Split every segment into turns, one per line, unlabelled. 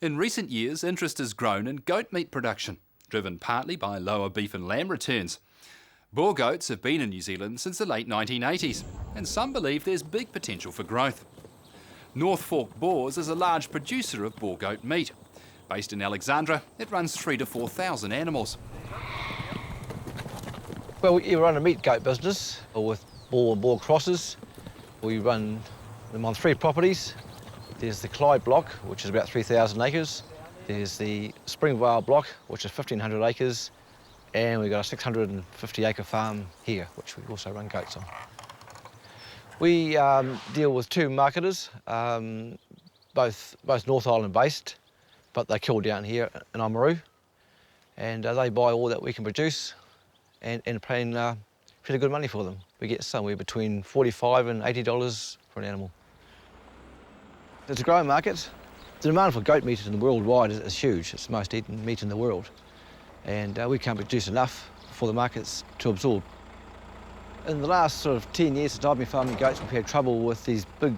In recent years, interest has grown in goat meat production, driven partly by lower beef and lamb returns. Boer goats have been in New Zealand since the late 1980s, and some believe there's big potential for growth. North Fork Boars is a large producer of boar goat meat. Based in Alexandra, it runs 3,000 to 4,000 animals.
Well, we run a meat goat business with boar and boar crosses. We run them on 3 properties. There's the Clyde block, which is about 3,000 acres. There's the Springvale block, which is 1,500 acres. And we've got a 650-acre farm here, which we also run goats on. We deal with 2 marketers, both North Island based, but they kill down here in Oamaru. And they buy all that we can produce and paying pretty good money for them. We get somewhere between $45 and $80 for an animal. It's a growing market. The demand for goat meat in the worldwide is huge. It's the most eaten meat in the world. And we can't produce enough for the markets to absorb. In the last sort of 10 years since I've been farming goats, we've had trouble with these big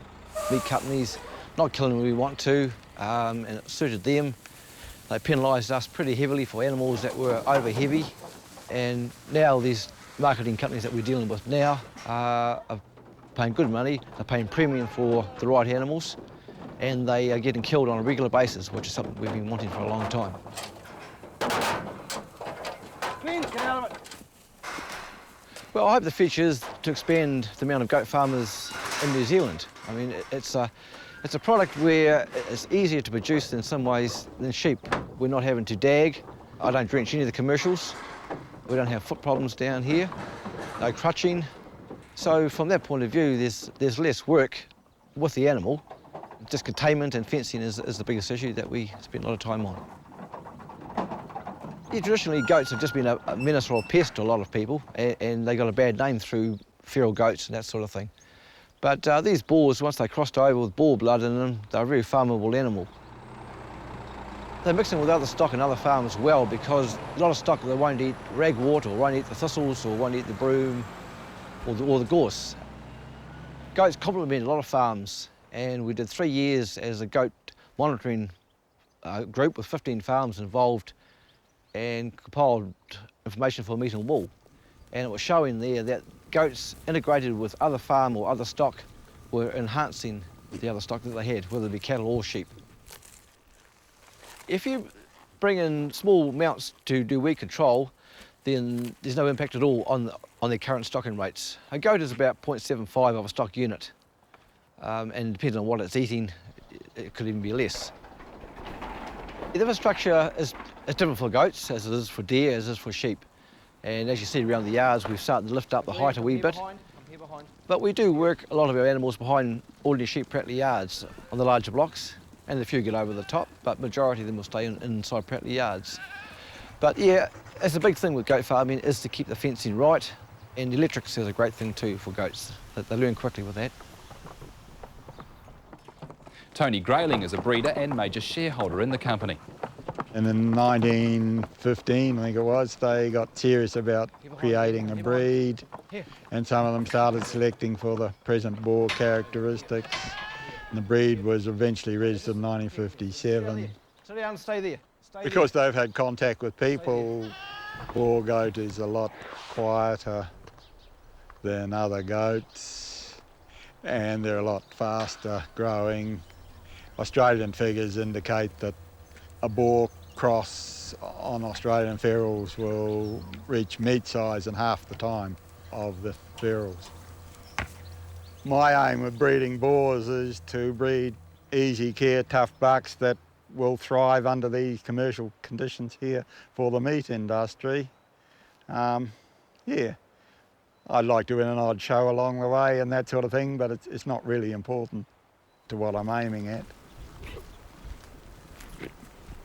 meat companies not killing when we want to, and it suited them. They penalised us pretty heavily for animals that were over heavy. And now these marketing companies that we're dealing with now are paying good money, they're paying premium for the right animals, and they are getting killed on a regular basis, which is something we've been wanting for a long time. Get out of it. Well, I hope the future is to expand the amount of goat farmers in New Zealand. I mean, it's a product where it's easier to produce in some ways than sheep. We're not having to dag. I don't drench any of the commercials. We don't have foot problems down here, no crutching. So from that point of view, there's less work with the animal. Just containment and fencing is the biggest issue that we spend a lot of time on. Yeah, traditionally, goats have just been a menace or a pest to a lot of people, and they got a bad name through feral goats and that sort of thing. But these boars, once they crossed over with boar blood in them, they're a very farmable animal. They're mixing with other stock and other farms well because a lot of stock they won't eat ragwort or won't eat the thistles or won't eat the broom or the gorse. Goats complement a lot of farms, and we did 3 years as a goat monitoring group with 15 farms involved and compiled information for meat and wool. And it was showing there that goats integrated with other farm or other stock were enhancing the other stock that they had, whether it be cattle or sheep. If you bring in small amounts to do weed control, then there's no impact at all on their current stocking rates. A goat is about 0.75 of a stock unit, and depending on what it's eating, it could even be less. The infrastructure is different for goats, as it is for deer, as it is for sheep. And as you see around the yards, we've started to lift up the height a wee bit. But we do work a lot of our animals behind ordinary sheep prattler yards on the larger blocks, and a few get over the top, but majority of them will stay inside prattler yards. But yeah, it's a big thing with goat farming is to keep the fencing right, and electrics is a great thing too for goats. They learn quickly with that.
Tony Grayling is a breeder and major shareholder in the company.
And in 1915, I think it was, they got serious about creating a breed, and some of them started selecting for the present boar characteristics. And the breed was eventually registered in 1957.
Sit down and stay there.
Because they've had contact with people, boar goat is a lot quieter than other goats, and they're a lot faster growing. Australian figures indicate that a boar cross on Australian ferals will reach meat size in half the time of the ferals. My aim with breeding boars is to breed easy care, tough bucks that will thrive under these commercial conditions here for the meat industry. Yeah, I'd like to win an odd show along the way and that sort of thing, but it's not really important to what I'm aiming at.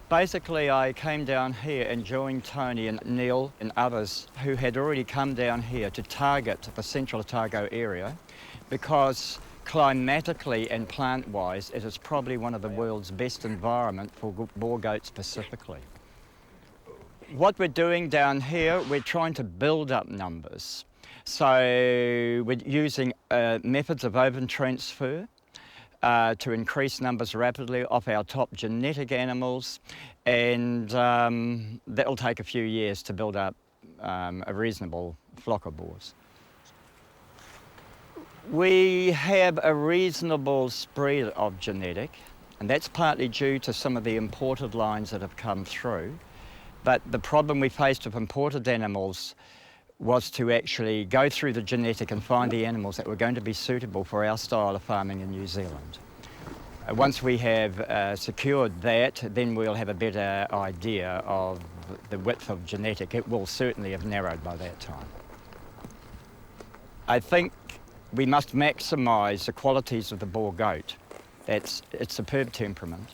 Basically, I came down here and joined Tony and Neil and others who had already come down here to target the Central Otago area because climatically and plant-wise, it is probably one of the world's best environment for boar goats specifically. What we're doing down here, we're trying to build up numbers. So we're using methods of open transfer. to increase numbers rapidly off our top genetic animals, and that'll take a few years to build up a reasonable flock of boars. We have a reasonable spread of genetic, and that's partly due to some of the imported lines that have come through. But the problem we faced with imported animals was to actually go through the genetic and find the animals that were going to be suitable for our style of farming in New Zealand. Once we have secured that, then we'll have a better idea of the width of genetic. It will certainly have narrowed by that time. I think we must maximise the qualities of the Boer goat. That's its superb temperament.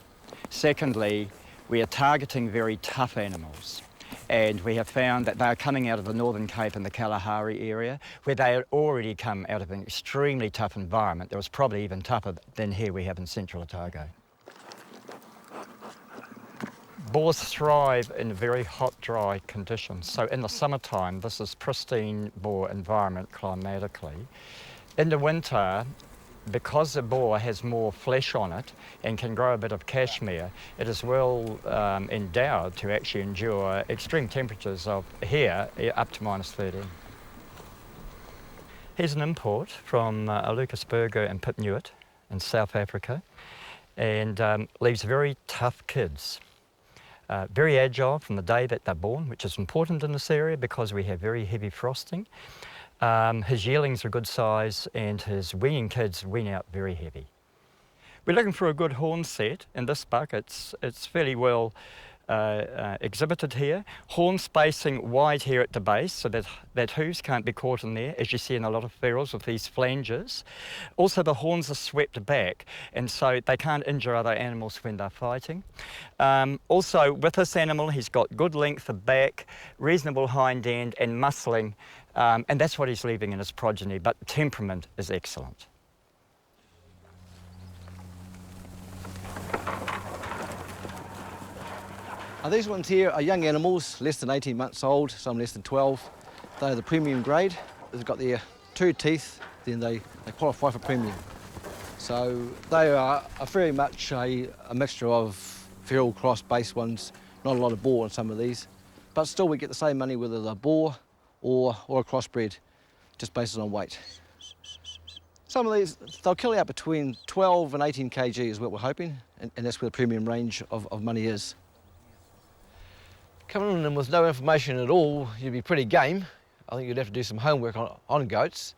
Secondly, we are targeting very tough animals, and we have found that they are coming out of the Northern Cape and the Kalahari area, where they had already come out of an extremely tough environment that was probably even tougher than here we have in Central Otago. Boars thrive in very hot, dry conditions. So in the summertime, this is pristine Boer environment climatically. In the winter, because the boar has more flesh on it and can grow a bit of cashmere, it is well endowed to actually endure extreme temperatures of here up to -13. Here's an import from Lucasburger and Pitnuit in South Africa, and leaves very tough kids. Very agile from the day that they're born, which is important in this area because we have very heavy frosting. His yearlings are good size, and his weaning kids wean out very heavy. We're looking for a good horn set in this buck. It's fairly well exhibited here. Horn spacing wide here at the base so that hooves can't be caught in there, as you see in a lot of ferals with these flanges. Also, the horns are swept back, and so they can't injure other animals when they're fighting. Also, with this animal, he's got good length of back, reasonable hind end, and muscling. And that's what he's leaving in his progeny, but temperament is excellent.
These ones here are young animals, less than 18 months old, some less than 12. They're the premium grade. They've got their 2 teeth, then they qualify for premium. So they are very much a mixture of feral cross-based ones, not a lot of boar in some of these. But still we get the same money whether they're boar or a crossbred, just based on weight. Some of these, they'll kill out between 12 and 18 kg is what we're hoping, and that's where the premium range of money is. Coming in with no information at all, you'd be pretty game. I think you'd have to do some homework on goats.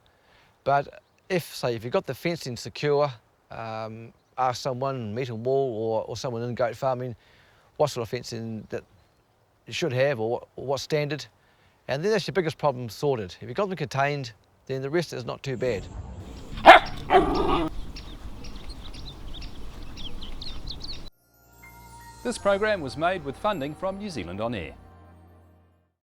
But if you've got the fencing secure, ask someone, meet and wall, or someone in goat farming, what sort of fencing that you should have, or what standard. And then that's your biggest problem sorted. If you've got them contained, then the rest is not too bad.
This program was made with funding from New Zealand On Air.